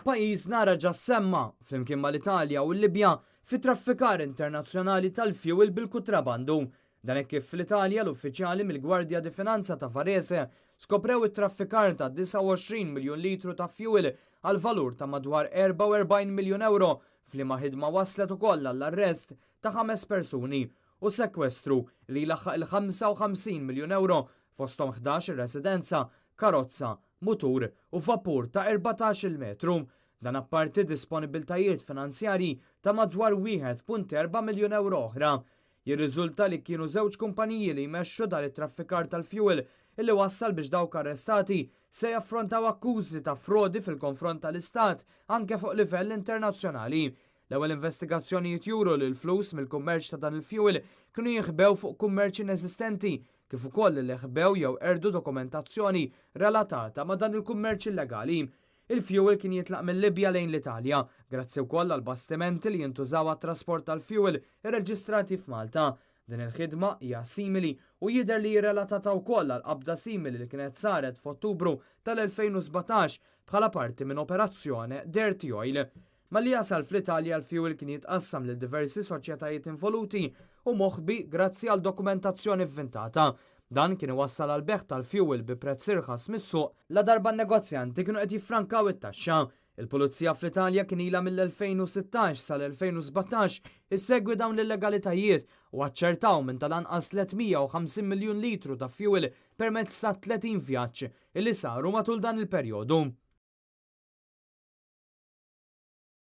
Pajjiżna reġa' semma flimkien mal-Italja u l-Libja fi traffikar internazzjonali tal-fuel bil-kutrabandu. Dan hekk kif fl-Italja l-uffiċjali mill-Gwardja di Finanza ta' Varese skoprew it-traffikar ta' 29 miljun litru ta' fuel għal valur ta' madwar 44 miljun euro f'liema ħidma waslet ukoll għall-arrest ta' 5 persuni u sekwestru li laħħaq il-55 miljun euro fosthom 11 residenza, karozza, mutur u vapur ta' 14 metru. Dan apparti disponibiltajiet finanzjarji ta' madwar 1.4 miljun euro oħra. Jirriżulta li kienu żewġ kumpaniji li jmexxu dan it-traffikar tal-fuel illi wassal biex dawk arrestati se jaffrontaw akkużi ta' frodi fil-konfront tal-Istat anke fuq livell internazzjonali. L-ewwel investigazzjonijiet juru li l-flus mill-kummerċ ta' dan il-fuel kienu jinħbew fuq kummerċ inesistenti kif ukoll li ħbew jew erdu dokumentazzjoni relatata ma' dan il-kummerċ illegali. Il-fuel kien jitlaq mill-Libja lejn l-Italja, grazzi wkoll għal bastimenti li jintużaw għat-trasport tal-fuel irreġistrati f'Malta. Din il-ħidma hija simili u jidher li jirrelatata wkoll għal qabda simili li kienet saret f'Ottubru tal-2017 bħala parti minn operazzjoni Dirty Oil. Malli jasal fl-Italja l-fuel kien jitqassam lil diversi soċjetajiet involuti u moħbi grazzi għal dokumentazzjoni vvintata. Dan kien iwassal għal beħ tal-fuel bi prezz irħas mis-suq la darba n-negozjanti kienu qed jiffrankaw it-taxxa. Il-Pulizija fl-Italja kien ilha mill-2016 sal-2017 issegwi dawn l-illegalitajiet u aċċertaw minn tal-anqas 350 miljun litru ta' fuel permezz ta' 30 vjaġġ illi saru matul dan il-perjodu.